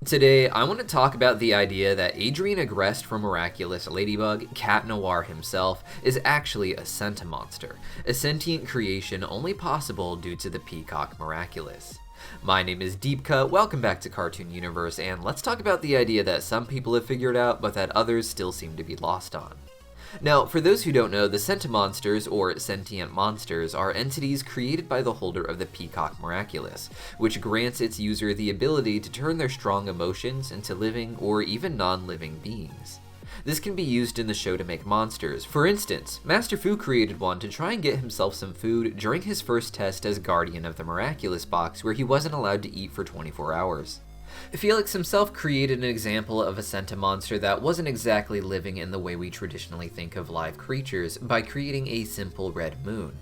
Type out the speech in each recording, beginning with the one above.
Today, I want to talk about the idea that Adrien Agreste from Miraculous Ladybug, Cat Noir himself, is actually a Sentimonster, a sentient creation only possible due to the Peacock Miraculous. My name is Deepcut, welcome back to Cartoon Universe, and let's talk about the idea that some people have figured out, but that others still seem to be lost on. Now, for those who don't know, the Sentimonsters, or sentient monsters, are entities created by the holder of the Peacock Miraculous, which grants its user the ability to turn their strong emotions into living or even non-living beings. This can be used in the show to make monsters. For instance, Master Fu created one to try and get himself some food during his first test as Guardian of the Miraculous Box, where he wasn't allowed to eat for 24 hours. Felix himself created an example of a Sentimonster that wasn't exactly living in the way we traditionally think of live creatures by creating a simple red moon.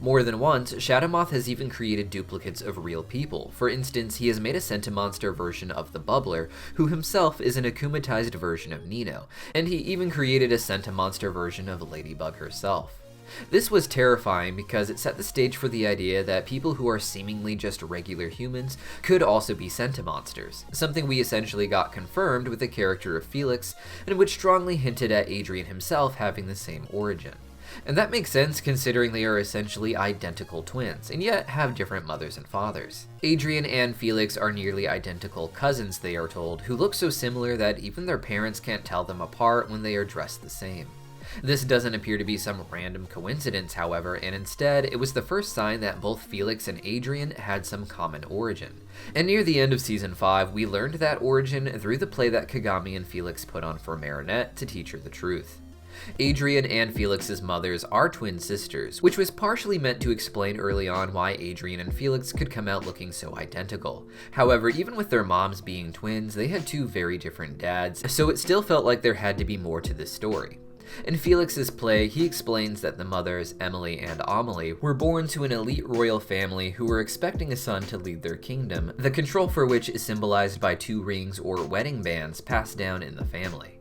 More than once, Shadowmoth has even created duplicates of real people. For instance, he has made a Sentimonster version of the Bubbler, who himself is an akumatized version of Nino, and he even created a Sentimonster version of Ladybug herself. This was terrifying because it set the stage for the idea that people who are seemingly just regular humans could also be Sentimonsters, something we essentially got confirmed with the character of Felix, and which strongly hinted at Adrien himself having the same origin. And that makes sense considering they are essentially identical twins, and yet have different mothers and fathers. Adrien and Felix are nearly identical cousins, they are told, who look so similar that even their parents can't tell them apart when they are dressed the same. This doesn't appear to be some random coincidence, however, and instead, it was the first sign that both Felix and Adrien had some common origin. And near the end of Season 5, we learned that origin through the play that Kagami and Felix put on for Marinette to teach her the truth. Adrien and Felix's mothers are twin sisters, which was partially meant to explain early on why Adrien and Felix could come out looking so identical. However, even with their moms being twins, they had two very different dads, so it still felt like there had to be more to this story. In Felix's play, he explains that the mothers, Emily and Amelie, were born to an elite royal family who were expecting a son to lead their kingdom, the control for which is symbolized by two rings or wedding bands passed down in the family.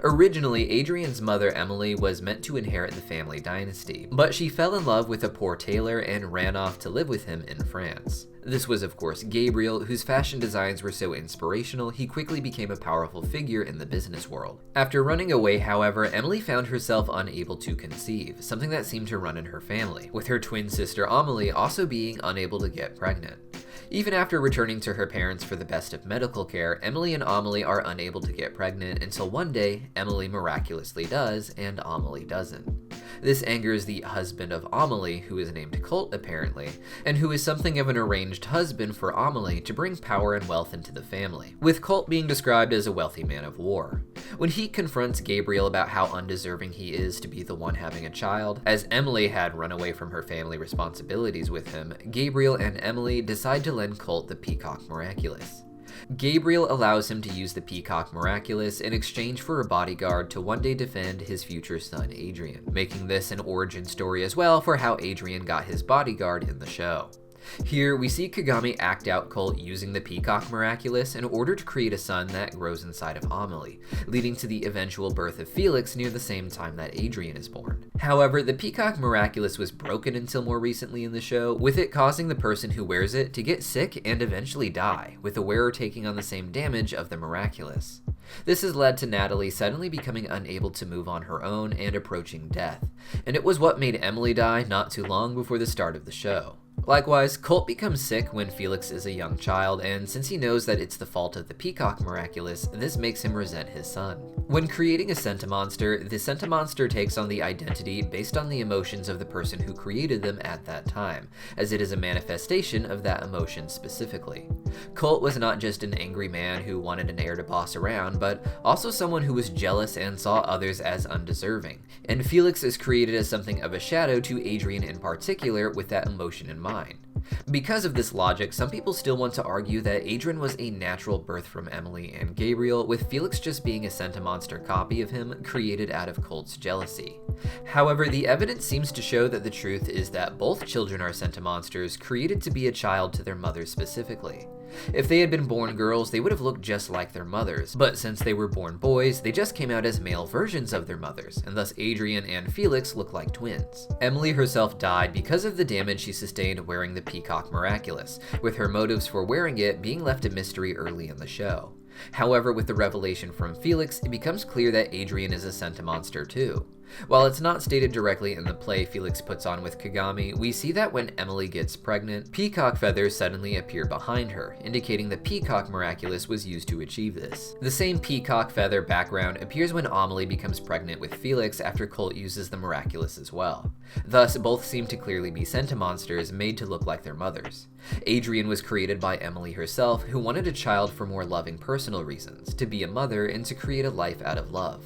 Originally, Adrien's mother Emily was meant to inherit the family dynasty, but she fell in love with a poor tailor and ran off to live with him in France. This was of course Gabriel, whose fashion designs were so inspirational he quickly became a powerful figure in the business world. After running away, however, Emily found herself unable to conceive, something that seemed to run in her family, with her twin sister Amelie also being unable to get pregnant. Even after returning to her parents for the best of medical care, Emily and Amelie are unable to get pregnant until one day, Emily miraculously does, and Amelie doesn't. This angers the husband of Amelie, who is named Colt apparently, and who is something of an arranged husband for Amelie to bring power and wealth into the family, with Colt being described as a wealthy man of war. When he confronts Gabriel about how undeserving he is to be the one having a child, as Emily had run away from her family responsibilities with him, Gabriel and Emily decide to lend Colt the Peacock Miraculous. Gabriel allows him to use the Peacock Miraculous in exchange for a bodyguard to one day defend his future son Adrien, making this an origin story as well for how Adrien got his bodyguard in the show. Here, we see Kagami act out Colt using the Peacock Miraculous in order to create a son that grows inside of Amelie, leading to the eventual birth of Felix near the same time that Adrien is born. However, the Peacock Miraculous was broken until more recently in the show, with it causing the person who wears it to get sick and eventually die, with the wearer taking on the same damage of the Miraculous. This has led to Natalie suddenly becoming unable to move on her own and approaching death, and it was what made Emily die not too long before the start of the show. Likewise, Colt becomes sick when Felix is a young child, and since he knows that it's the fault of the Peacock Miraculous, this makes him resent his son. When creating a Sentimonster, the Sentimonster takes on the identity based on the emotions of the person who created them at that time, as it is a manifestation of that emotion specifically. Colt was not just an angry man who wanted an heir to boss around, but also someone who was jealous and saw others as undeserving, and Felix is created as something of a shadow to Adrien in particular with that emotion in mind. Because of this logic, some people still want to argue that Adrien was a natural birth from Emily and Gabriel, with Felix just being a Sentimonster copy of him created out of Colt's jealousy. However, the evidence seems to show that the truth is that both children are Sentimonsters created to be a child to their mothers specifically. If they had been born girls, they would have looked just like their mothers, but since they were born boys, they just came out as male versions of their mothers, and thus Adrien and Felix look like twins. Emily herself died because of the damage she sustained wearing the Peacock Miraculous, with her motives for wearing it being left a mystery early in the show. However, with the revelation from Felix, it becomes clear that Adrien is a Sentimonster too. While it's not stated directly in the play Felix puts on with Kagami, we see that when Emily gets pregnant, peacock feathers suddenly appear behind her, indicating the Peacock Miraculous was used to achieve this. The same peacock feather background appears when Amelie becomes pregnant with Felix after Colt uses the Miraculous as well. Thus, both seem to clearly be Sentimonsters made to look like their mothers. Adrien was created by Emily herself, who wanted a child for more loving personal reasons, to be a mother and to create a life out of love.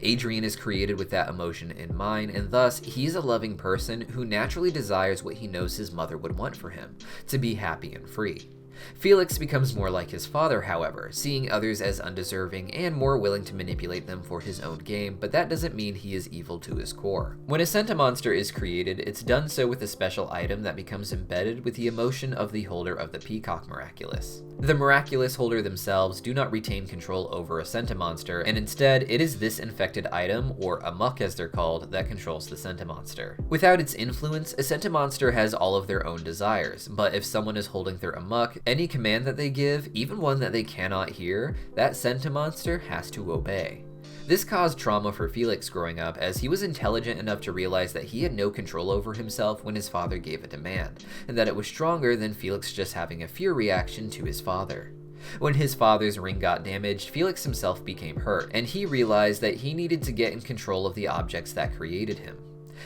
Adrien is created with that emotion in mind, and thus, he's a loving person who naturally desires what he knows his mother would want for him, to be happy and free. Felix becomes more like his father, however, seeing others as undeserving and more willing to manipulate them for his own game, but that doesn't mean he is evil to his core. When a Sentimonster is created, it's done so with a special item that becomes embedded with the emotion of the holder of the Peacock Miraculous. The Miraculous holder themselves do not retain control over a Sentimonster, and instead, it is this infected item, or Amok as they're called, that controls the Sentimonster. Without its influence, a Sentimonster has all of their own desires, but if someone is holding their Amok, any command that they give, even one that they cannot hear, that Sentimonster has to obey. This caused trauma for Felix growing up, as he was intelligent enough to realize that he had no control over himself when his father gave a demand, and that it was stronger than Felix just having a fear reaction to his father. When his father's ring got damaged, Felix himself became hurt, and he realized that he needed to get in control of the objects that created him.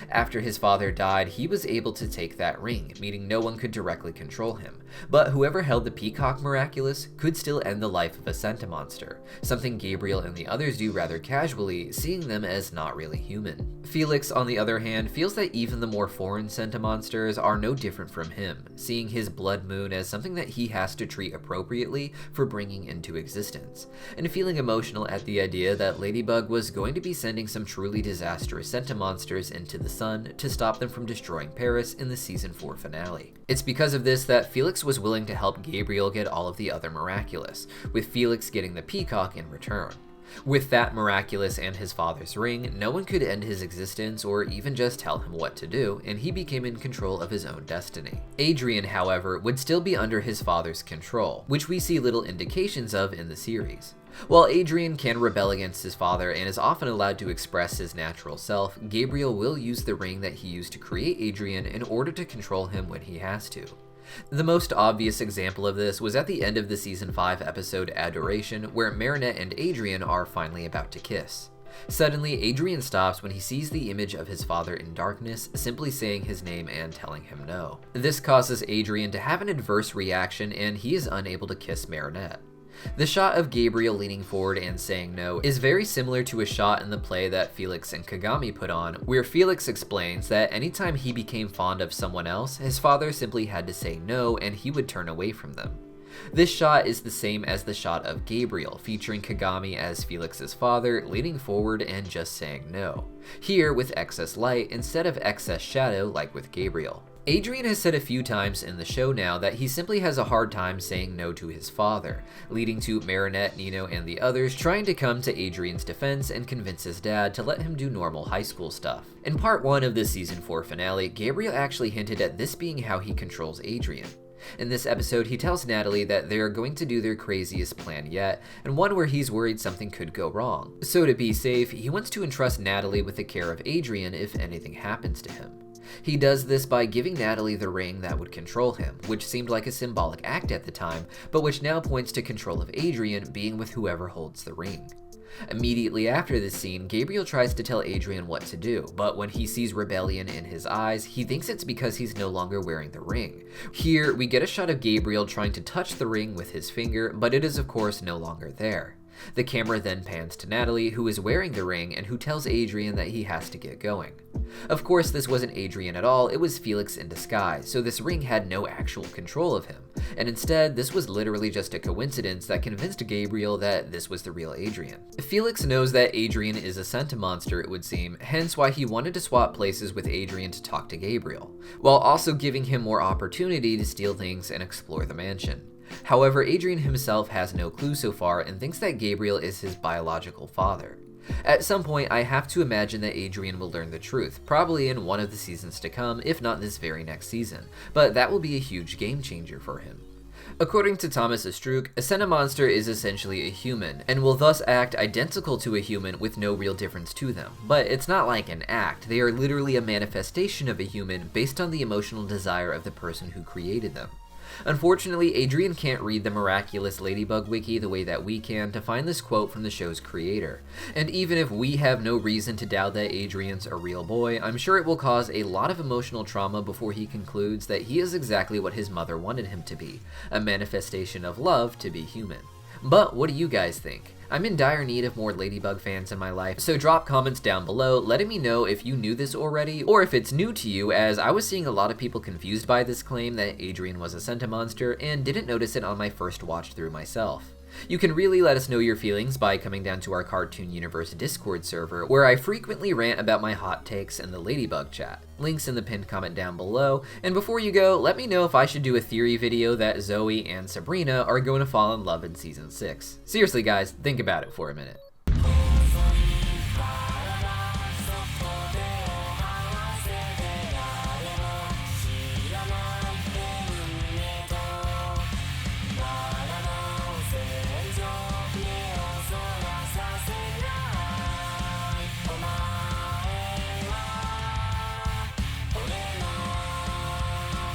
After his father died, he was able to take that ring, meaning no one could directly control him, but whoever held the Peacock Miraculous could still end the life of a Sentimonster, something Gabriel and the others do rather casually, seeing them as not really human. Felix, on the other hand, feels that even the more foreign Sentimonsters are no different from him, seeing his blood moon as something that he has to treat appropriately for bringing into existence, and feeling emotional at the idea that Ladybug was going to be sending some truly disastrous Sentimonsters into the sun to stop them from destroying Paris in the season 4 finale. It's because of this that Felix was willing to help Gabriel get all of the other Miraculous, with Felix getting the Peacock in return. With that Miraculous and his father's ring, no one could end his existence or even just tell him what to do, and he became in control of his own destiny. Adrien, however, would still be under his father's control, which we see little indications of in the series. While Adrien can rebel against his father and is often allowed to express his natural self, Gabriel will use the ring that he used to create Adrien in order to control him when he has to. The most obvious example of this was at the end of the season 5 episode Adoration, where Marinette and Adrien are finally about to kiss. Suddenly, Adrien stops when he sees the image of his father in darkness, simply saying his name and telling him no. This causes Adrien to have an adverse reaction, and he is unable to kiss Marinette. The shot of Gabriel leaning forward and saying no is very similar to a shot in the play that Felix and Kagami put on, where Felix explains that anytime he became fond of someone else, his father simply had to say no and he would turn away from them. This shot is the same as the shot of Gabriel, featuring Kagami as Felix's father, leaning forward and just saying no. Here with excess light instead of excess shadow like with Gabriel. Adrien has said a few times in the show now that he simply has a hard time saying no to his father, leading to Marinette, Nino, and the others trying to come to Adrien's defense and convince his dad to let him do normal high school stuff. In part 1 of the season 4 finale, Gabriel actually hinted at this being how he controls Adrien. In this episode, he tells Natalie that they are going to do their craziest plan yet, and one where he's worried something could go wrong. So to be safe, he wants to entrust Natalie with the care of Adrien if anything happens to him. He does this by giving Natalie the ring that would control him, which seemed like a symbolic act at the time, but which now points to control of Adrien being with whoever holds the ring. Immediately after this scene, Gabriel tries to tell Adrien what to do, but when he sees rebellion in his eyes, he thinks it's because he's no longer wearing the ring. Here, we get a shot of Gabriel trying to touch the ring with his finger, but it is of course no longer there. The camera then pans to Natalie, who is wearing the ring and who tells Adrien that he has to get going. Of course, this wasn't Adrien at all, it was Felix in disguise, so this ring had no actual control of him, and instead, this was literally just a coincidence that convinced Gabriel that this was the real Adrien. Felix knows that Adrien is a Sentimonster, it would seem, hence why he wanted to swap places with Adrien to talk to Gabriel, while also giving him more opportunity to steal things and explore the mansion. However, Adrien himself has no clue so far and thinks that Gabriel is his biological father. At some point, I have to imagine that Adrien will learn the truth, probably in one of the seasons to come, if not this very next season, but that will be a huge game changer for him. According to Thomas Estruc, a Sentimonster is essentially a human, and will thus act identical to a human with no real difference to them. But it's not like an act, they are literally a manifestation of a human based on the emotional desire of the person who created them. Unfortunately, Adrien can't read the Miraculous Ladybug wiki the way that we can to find this quote from the show's creator. And even if we have no reason to doubt that Adrien's a real boy, I'm sure it will cause a lot of emotional trauma before he concludes that he is exactly what his mother wanted him to be, a manifestation of love to be human. But what do you guys think? I'm in dire need of more Ladybug fans in my life, so drop comments down below letting me know if you knew this already, or if it's new to you, as I was seeing a lot of people confused by this claim that Adrien was a Sentimonster and didn't notice it on my first watch through myself. You can really let us know your feelings by coming down to our Cartoon Universe Discord server, where I frequently rant about my hot takes in the Ladybug chat. Links in the pinned comment down below, and before you go, let me know if I should do a theory video that Zoe and Sabrina are going to fall in love in Season 6. Seriously guys, think about it for a minute.